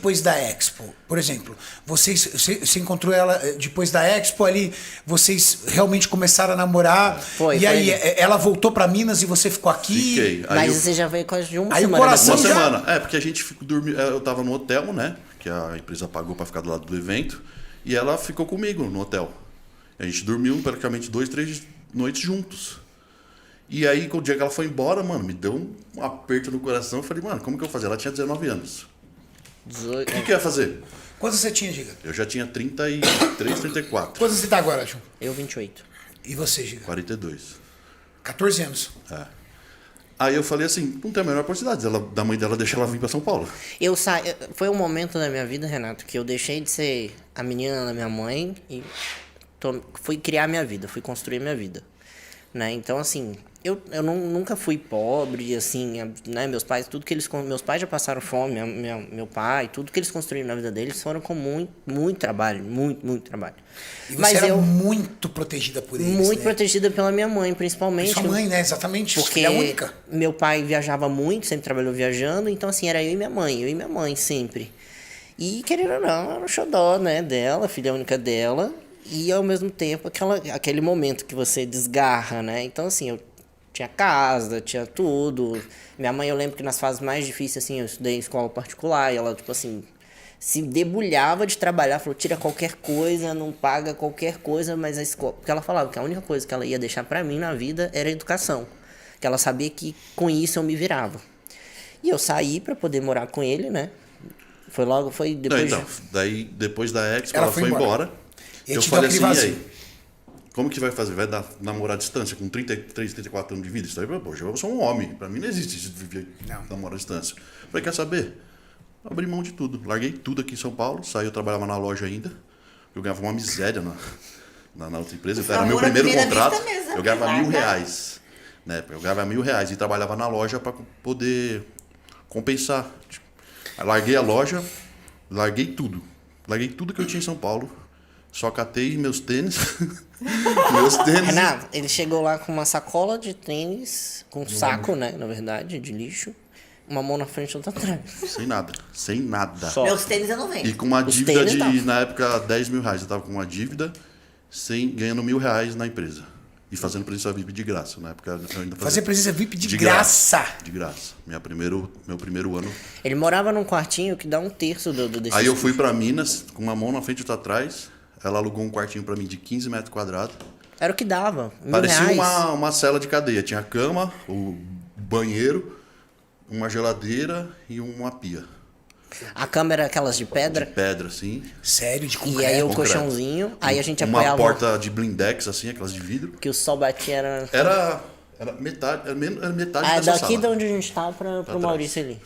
depois da Expo? Por exemplo, você encontrou ela depois da Expo ali, vocês realmente começaram a namorar. Foi. Aí ela voltou pra Minas e você ficou aqui. Fiquei. Mas você já veio quase de uma Aí o semana coração depois. Uma já- semana. É, porque a gente dormiu. Eu tava no hotel, né? Que a empresa pagou pra ficar do lado do evento. E ela ficou comigo no hotel. A gente dormiu praticamente 2, 3 noites juntos. E aí, o dia que ela foi embora, mano, me deu um aperto no coração. Eu falei, mano, como que eu vou fazer? Ela tinha 19 anos. 18, O que eu ia fazer? Quantos você tinha, Giga? Eu já tinha 33, 34. Quantos você tá agora, João? eu 28. E você, Giga? 42. 14 anos. Aí eu falei assim, não tem a menor possibilidade da mãe dela deixar ela vir pra São Paulo. Foi um momento da minha vida, Renato, que eu deixei de ser a menina da minha mãe e fui criar minha vida, fui construir minha vida. Né? Então, assim, eu nunca fui pobre, assim, né? Meus pais já passaram fome, meu pai, tudo que eles construíram na vida deles foram com muito trabalho, muito trabalho. E você era muito protegida por eles, muito né? protegida pela minha mãe, principalmente. Sua mãe, né? Exatamente. Porque é a única. meu pai viajava muito, sempre trabalhou viajando, então assim, era eu e minha mãe sempre. E querendo ou não, era o xodó, né, dela, filha única dela, e ao mesmo tempo aquele momento que você desgarra, né? Então assim, eu tinha casa, tinha tudo. Minha mãe, eu lembro que nas fases mais difíceis, assim, eu estudei em escola particular, e ela, tipo assim, se debulhava de trabalhar, falou, tira qualquer coisa, não paga qualquer coisa, mas a escola... Porque ela falava que a única coisa que ela ia deixar pra mim na vida era a educação. Que ela sabia que com isso eu me virava. E eu saí pra poder morar com ele, né? Foi depois... Não, então, daí depois da Expo, Ela ela foi foi embora. embora. E aí Eu te falei deu assim, aquele e vazio. aí? Como que vai fazer? Vai namorar à distância com 33, 34 anos de vida? Isso aí, poxa, eu sou um homem. Pra mim não existe isso de viver namorar à distância. Falei, quer saber? Abri mão de tudo. Larguei tudo aqui em São Paulo. Saí, eu trabalhava na loja ainda. Eu ganhava uma miséria na outra empresa. Então, era meu primeiro contrato. Eu ganhava R$1.000. Na época, eu ganhava R$1.000 e trabalhava na loja para poder compensar. Aí larguei a loja, larguei tudo. Larguei tudo que eu tinha em São Paulo. Só catei meus tênis. Meus tênis. Renato, ele chegou lá com uma sacola de tênis, com um saco, né, na verdade, de lixo. Uma mão na frente e outra atrás. Sem nada. Sem nada. Só. Meus tênis eu não vendo. E com uma Os dívida tênis de, não. na época, R$10.000. Eu tava com uma dívida, ganhando R$1.000 na empresa. E fazendo presença VIP de graça. Na época eu ainda Fazer fazia presença VIP de graça. De graça. Meu primeiro ano. Ele morava num quartinho que dá um terço desse. Aí eu fui pra Minas, com uma mão na frente e outra atrás. Ela alugou um quartinho pra mim de 15 metros quadrados. Era o que dava. Parecia R$1.000. uma cela de cadeia. Tinha a cama, o banheiro, uma geladeira e uma pia. A cama era aquelas de pedra. De pedra, assim. Sério, de E concreto. aí o concreto. colchãozinho. Aí a gente Uma apoiava. porta de blindex, assim, aquelas de vidro. Que o sol batia. Era metade, era metade Ah, dessa daqui sala. de onde a gente tava pro trás. Maurício ali.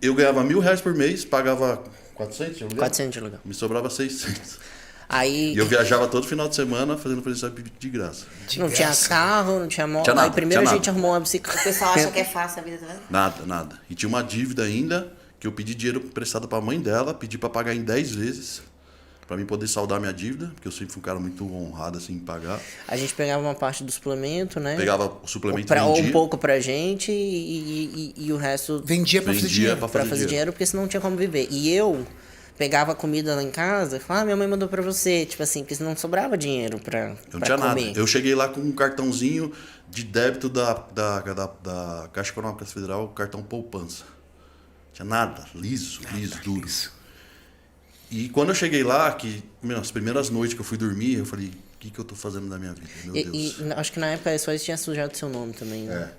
Eu ganhava R$1.000 por mês, pagava 400 de aluguel? 400 de aluguel. Me sobrava 600. Aí E eu viajava todo final de semana fazendo presença de graça. De não tinha graça. carro, não tinha moto. Tinha nada, Aí primeiro tinha a gente nada. arrumou uma O bicicleta. pessoal acha que é fácil a vida, tá vendo? Nada. E tinha uma dívida ainda, que eu pedi dinheiro emprestado pra mãe dela, pedi pra pagar em 10 vezes, pra mim poder saldar minha dívida, porque eu sempre fui um cara muito honrado, assim, em pagar. A gente pegava uma parte do suplemento, né? Pegava o suplemento e Ou vendia. um pouco pra gente e o resto Vendia pra fazer Vendia dinheiro. pra pra fazer dinheiro, porque senão não tinha como viver. E eu pegava comida lá em casa e falava, minha mãe mandou pra você, tipo assim, porque senão sobrava dinheiro pra Eu não pra tinha comer. nada. Eu cheguei lá com um cartãozinho de débito da Caixa Econômica Federal, cartão poupança. Tinha nada, liso, duro. E quando eu cheguei lá, as primeiras noites que eu fui dormir, eu falei, o que eu tô fazendo da minha vida? Meu Deus. E acho que na época só isso tinha sujado seu nome também. Né?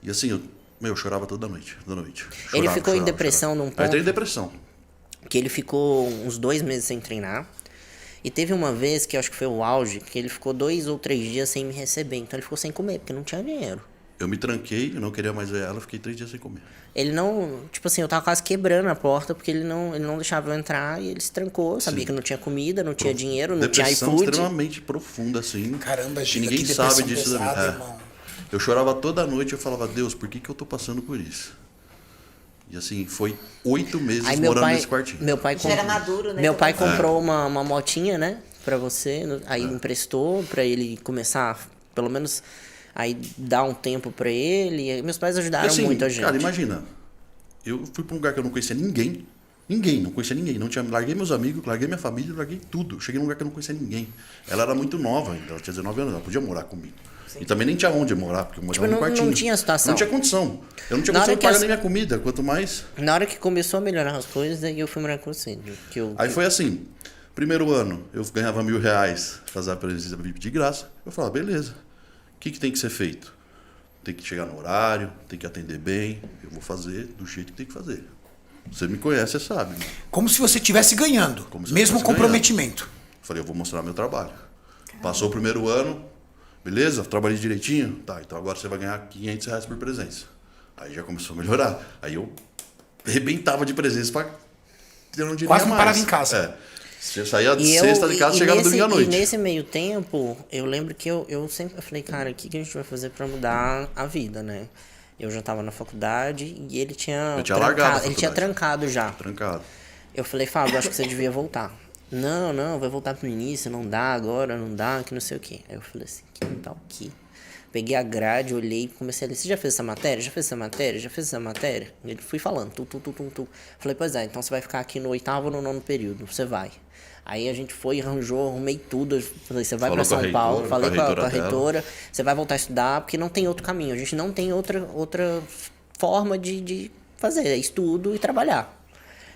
E assim, eu chorava toda noite. Ele ficou em depressão num Eu ponto entrei em depressão. que ele ficou uns 2 meses sem treinar. E teve uma vez, que eu acho que foi o auge, que ele ficou 2 ou 3 dias sem me receber. Então ele ficou sem comer, porque não tinha dinheiro. Eu me tranquei, eu não queria mais ver ela, fiquei 3 dias sem comer. Ele não... Tipo assim, eu tava quase quebrando a porta, porque ele não deixava eu entrar e ele se trancou. Eu sabia que não tinha comida, não tinha dinheiro, não tinha Depressão iFood. extremamente profunda, assim. Caramba, que Giga, ninguém que sabe depressão disso da pesada, minha. irmão. Eu chorava toda noite, eu falava, Deus, por que eu tô passando por isso? E assim, foi 8 meses Aí meu morando pai, nesse quartinho. meu pai Já era maduro, né? Meu pai Também. comprou uma motinha, né, pra você, aí emprestou pra ele começar, pelo menos, aí dar um tempo pra ele. E meus pais E ajudaram assim, muito a gente. cara, imagina, eu fui pra um lugar que eu não conhecia ninguém, Ninguém, não conhecia ninguém. Não tinha, larguei meus amigos, larguei minha família, larguei tudo. Cheguei num lugar que eu não conhecia ninguém. Ela era muito nova ainda, ela tinha 19 anos, ela podia morar comigo. E também nem tinha onde morar, porque eu morava Tipo, num quartinho. não tinha situação. Não tinha condição. Eu não tinha Na condição hora de que pagar as- nem minha comida, quanto mais... Na hora que começou a melhorar as coisas, aí eu fui morar com você. Aí foi assim, primeiro ano, eu ganhava R$1.000, fazer a presença VIP de graça. Eu falava, beleza, o que tem que ser feito? Tem que chegar no horário, tem que atender bem, eu vou fazer do jeito que tem que fazer. Você me conhece, você sabe. Né? Como se você estivesse ganhando. Como se eu Mesmo estivesse comprometimento. Falei, eu vou mostrar meu trabalho. Passou o primeiro ano, beleza? Trabalhei direitinho? Tá, então agora você vai ganhar R$500 por presença. Aí já começou a melhorar. Aí eu arrebentava de presença pra ter um dinheiro Quase a não mais. parava em casa. É. Você saía de sexta de casa e chegava domingo à noite. E nesse meio tempo, eu lembro que eu sempre falei, cara, o que a gente vai fazer pra mudar a vida, né? Eu já tava na faculdade e ele tinha Eu tinha largado a ele tinha faculdade. trancado já. Trancado. Eu falei, Fábio, acho que você devia voltar. Não, vai voltar pro início, não dá agora, não dá, que não sei o quê. Aí eu falei assim, que não tá o quê? Peguei a grade, olhei e comecei a ler. Você já fez essa matéria? Já fez essa matéria? Já fez essa matéria? E ele fui falando, tu. Falei, pois é, então você vai ficar aqui no 8º ou no 9º período, você vai. Aí a gente foi, arrumei tudo. Eu falei, você vai Falou pra com a São Paulo. reitora, Falei com a com a reitora reitora, você vai voltar a estudar, porque não tem outro caminho. A gente não tem outra forma de fazer, é estudo e trabalhar.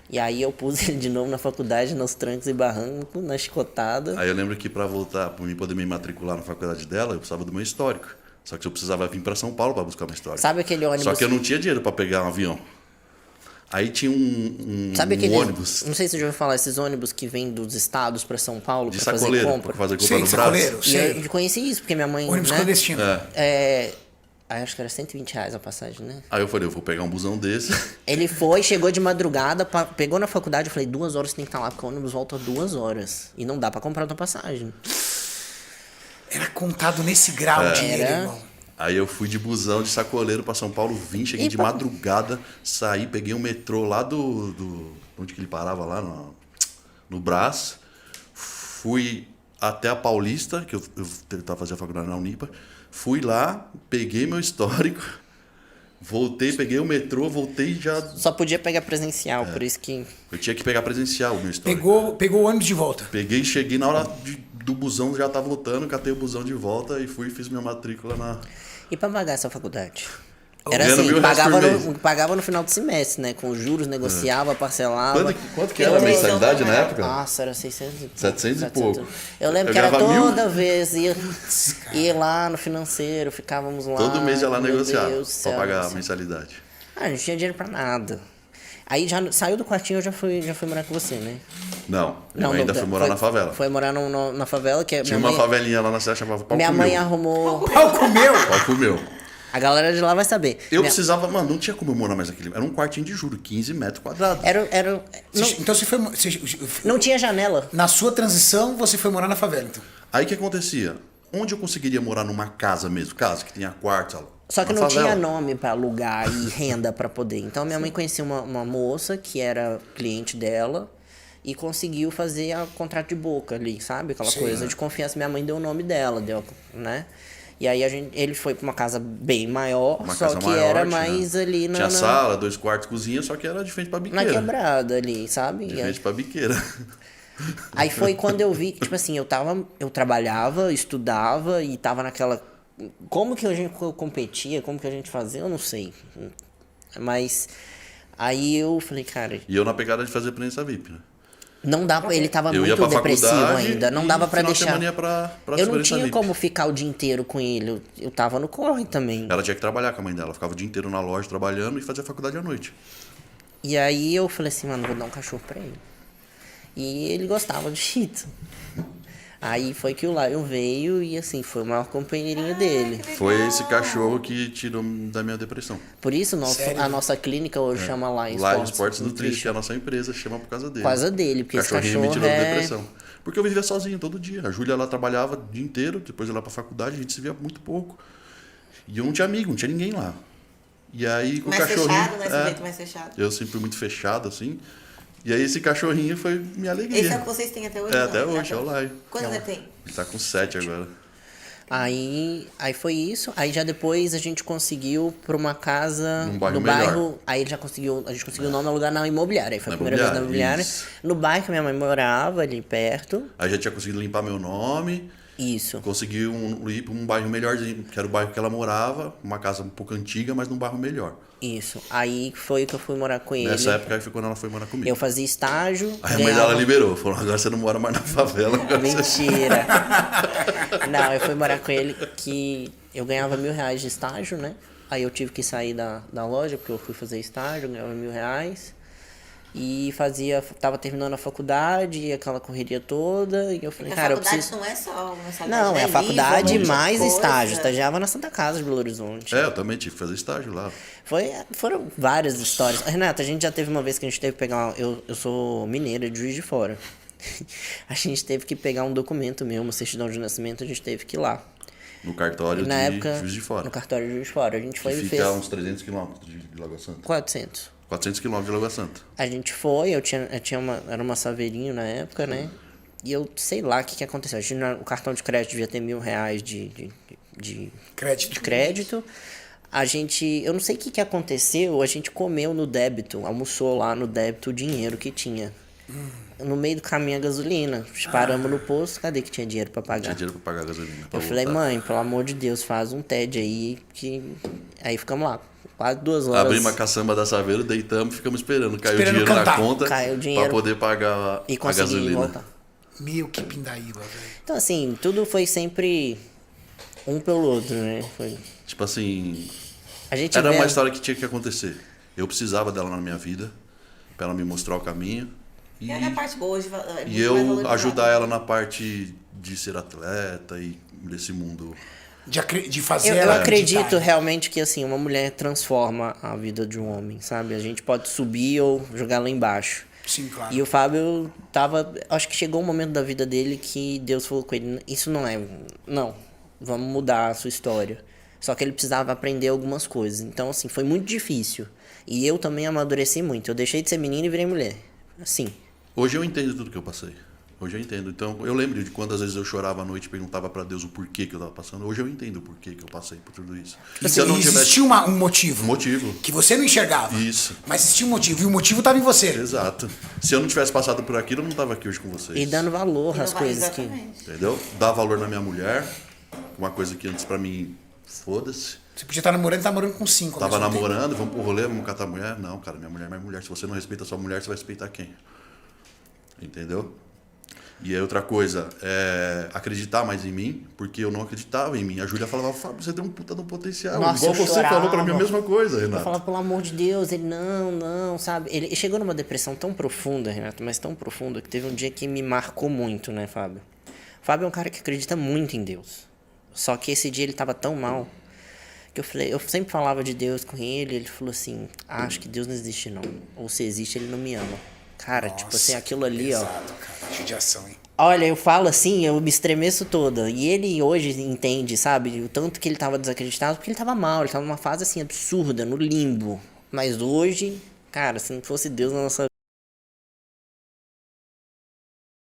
E aí eu pus ele de novo na faculdade, nos trancos e barrancos, na chicotada. Aí eu lembro que para voltar, para mim poder me matricular na faculdade dela, eu precisava do meu histórico. Só que eu precisava vir para São Paulo para buscar meu histórico. Sabe aquele ônibus? Só que eu não tinha dinheiro para pegar um avião. Aí tinha Sabe aquele ônibus Não sei se você já ouviu falar, esses ônibus que vêm dos estados para São Paulo de para fazer sacoleiro, compra. para fazer compra Sim, no braço. sacoleiro. E Sei. eu conheci isso, porque minha mãe. Ônibus né, clandestino. Aí acho que era R$120 a passagem, né? Aí eu falei, eu vou pegar um busão desse. Ele foi, chegou de madrugada, pegou na faculdade, eu falei, 2 horas você tem que estar lá, porque o ônibus volta 2 horas. E não dá pra comprar outra passagem. Era contado nesse grau o dinheiro, Era. irmão. Aí eu fui de busão de sacoleiro para São Paulo, vim, cheguei de madrugada, saí, peguei um metrô lá onde que ele parava lá no Brás, fui até a Paulista, que eu tava fazendo a faculdade na Unipa, fui lá, peguei meu histórico, voltei, peguei o metrô, voltei e já... Só podia pegar presencial, por isso que... Eu tinha que pegar presencial o meu histórico. Pegou o ônibus de volta. Peguei, cheguei na hora do busão, já tava voltando, catei o busão de volta e fui e fiz minha matrícula na... E pra pagar essa faculdade? Era Ganhando assim, R$1.000 pagava no final do semestre, né? Com os juros, negociava, parcelava. Quanto que era a mensalidade na época? Nossa, era 600 e pouco. 700 e pouco. Eu lembro Eu que era ganhava 1.000. toda vez, ia lá no financeiro, ficávamos lá. Todo mês ia lá meu negociar Deus do pra céu, pagar a nossa. mensalidade. Ah, não tinha dinheiro pra nada. Aí já saiu do quartinho, eu já fui morar com você, né? Não, eu ainda fui morar na favela. Foi morar na favela, que Tinha minha uma mãe, favelinha lá na cidade chamava Palco minha mãe Meu. arrumou. Palco meu! Palco Meu. A galera de lá vai saber. Eu Minha- precisava, mano, não tinha como eu morar mais aquele. Era um quartinho de juro, 15 metros quadrados. Então você foi. Não tinha janela. Na sua transição, você foi morar na favela, então. Aí o que acontecia? Onde eu conseguiria morar numa casa mesmo? Casa que tinha quarto, sala. Só que Na não favela. tinha nome pra alugar e renda pra poder. Então minha mãe conhecia uma moça que era cliente dela e conseguiu fazer a contrato de boca ali, sabe? Aquela Sim. coisa de confiança. Minha mãe deu o nome dela, né? E aí ele foi pra uma casa bem maior, Uma só casa que maior, era tinha- mais ali Tinha sala, 2 quartos, cozinha, só que era de frente pra na biqueira. quebrada ali, sabe? De E aí- frente pra biqueira. Aí foi quando eu vi, tipo assim, eu trabalhava, estudava e tava naquela. Como que a gente competia, como que a gente fazia, eu não sei. Mas aí eu falei, cara, E eu na pegada de fazer presença VIP, né? não dá pra. Ele tava Eu ia muito pra depressivo faculdade ainda, não e dava pra final de deixar. semana ia pra Eu não presença tinha VIP. como ficar o dia inteiro com ele, eu tava no corre também. Ela tinha que trabalhar com a mãe dela. Ficava o dia inteiro na loja trabalhando e fazia faculdade à noite. E aí eu falei assim, mano, vou dar um cachorro pra ele. E ele gostava do Shih Tzu. Aí foi que o Lion veio e assim, foi o maior companheirinho dele. Foi esse cachorro que tirou da minha depressão. Por isso Sério? a nossa clínica hoje chama Lion Lion Sports Nutrition, que é a nossa empresa, chama por causa dele. Por causa dele, porque esse Cachorrinho me cachorro tirou da é... depressão. Porque eu vivia sozinho todo dia. A Júlia, ela trabalhava o dia inteiro, depois ela ia pra faculdade, a gente se via muito pouco. E eu não tinha amigo, não tinha ninguém lá. E aí com o Mais cachorrinho... fechado, né? Esse jeito mais fechado. Eu sempre fui muito fechado, assim. E aí esse cachorrinho foi minha alegria. Esse é o que vocês têm até hoje? É, não? até hoje, é o Lion. Quantos ele tem? Ele tá com 7 agora. Aí foi isso. Aí já depois a gente conseguiu pra uma casa Num bairro no melhor. bairro. Aí ele já conseguiu. A gente conseguiu o nome alugar na imobiliária. Aí foi Na a primeira vez na imobiliária, imobiliária. isso. No bairro que minha mãe morava, ali perto. Aí já tinha conseguido limpar meu nome, Isso. consegui ir para um bairro melhorzinho, que era o bairro que ela morava, uma casa um pouco antiga, mas num bairro melhor. Isso. Aí foi que eu fui morar com ele. Nessa época aí foi quando ela foi morar comigo. Eu fazia estágio. Aí a mãe dela liberou, falou, agora você não mora mais na favela. Agora você... Mentira. Não, eu fui morar com ele que eu ganhava R$1.000 de estágio, né? Aí eu tive que sair da loja porque eu fui fazer estágio, ganhava R$1.000. E tava terminando a faculdade, aquela correria toda, e eu falei, Porque cara, a eu faculdade preciso... não é só mensalidade, Não, é a livro, faculdade um monte de mais coisa. estágio. Estagiava na Santa Casa de Belo Horizonte. É, eu também tive que fazer estágio lá. Foram várias histórias. Renata, a gente já teve uma vez que a gente teve que pegar... Eu sou mineira de Juiz de Fora. A gente teve que pegar um documento mesmo, uma certidão de nascimento, a gente teve que ir lá. No cartório Na de época, Juiz de Fora. no cartório de Juiz de Fora. A gente foi Que e fica fez a uns 300 quilômetros de Lagoa Santa. 400. 400 quilômetros de Lagoa Santa. A gente foi, era uma Saveirinho na época, né? E eu sei lá o que aconteceu. O cartão de crédito devia ter R$1.000 de crédito. Eu não sei o que aconteceu, a gente comeu no débito, almoçou lá no débito o dinheiro que tinha. No meio do caminho a gasolina. Paramos no posto, cadê que tinha dinheiro pra pagar? Tinha dinheiro pra pagar a gasolina. pra Eu falei, voltar. mãe, pelo amor de Deus, faz um TED aí, que... Aí ficamos lá, quase 2 horas. Abrimos a caçamba da Saveiro, deitamos, ficamos esperando. Caiu o Esperando dinheiro cantar. na conta Caiu o dinheiro. pra poder pagar E a consegui gasolina. voltar. Meu, que pindaíba, velho. Então, assim, tudo foi sempre um pelo outro, né? Tipo assim, A gente era vê- uma história que tinha que acontecer. Eu precisava dela na minha vida, pra ela me mostrar o caminho. E é a parte boa hoje. E eu ajudar ela na parte de ser atleta e desse mundo. De fazer Eu ela acredito acreditar. realmente que, assim, uma mulher transforma a vida de um homem, sabe? A gente pode subir ou jogar lá embaixo. Sim, claro. E o Fábio acho que chegou um momento da vida dele que Deus falou com ele, isso não, vamos mudar a sua história. Só que ele precisava aprender algumas coisas. Então, assim, foi muito difícil. E eu também amadureci muito. Eu deixei de ser menina e virei mulher. Assim. Hoje eu entendo tudo que eu passei. Hoje eu entendo. Então, eu lembro de quantas vezes eu chorava à noite e perguntava pra Deus o porquê que eu tava passando. Hoje eu entendo o porquê que eu passei por tudo isso. Se eu não tivesse Existia um motivo. um motivo. Que você não enxergava. Isso. Mas existia um motivo. E o motivo estava em você. Exato. Se eu não tivesse passado por aquilo, eu não tava aqui hoje com vocês. E dando valor E não às vai coisas que... exatamente. Entendeu? Dar valor na minha mulher. Uma coisa que antes pra mim, foda-se. Você podia estar namorando e tá namorando com 5. Tava namorando, vamos pro rolê, vamos catar mulher. Não, cara, minha mulher é minha mulher. Se você não respeita a sua mulher, você vai respeitar quem? Entendeu? E aí outra coisa, acreditar mais em mim, porque eu não acreditava em mim. A Júlia falava, Fábio, você tem um puta de um potencial. Nossa, Igual eu você falou pra mim a chorava. mesma coisa, Eu Renato. falava, pelo amor de Deus, ele não, sabe? Ele chegou numa depressão tão profunda, Renato, mas tão profunda, que teve um dia que me marcou muito, né, Fábio? O Fábio é um cara que acredita muito em Deus. Só que esse dia ele tava tão mal, que eu sempre falava de Deus com ele falou assim, acho que Deus não existe não. Ou se existe, ele não me ama. Cara, tipo assim, aquilo ali, ó. Exato, cara. Judiação, hein? Olha, eu falo assim, eu me estremeço toda. E ele hoje entende, sabe? O tanto que ele tava desacreditado, porque ele tava mal, ele tava numa fase assim absurda, no limbo. Mas hoje, cara, se não fosse Deus na nossa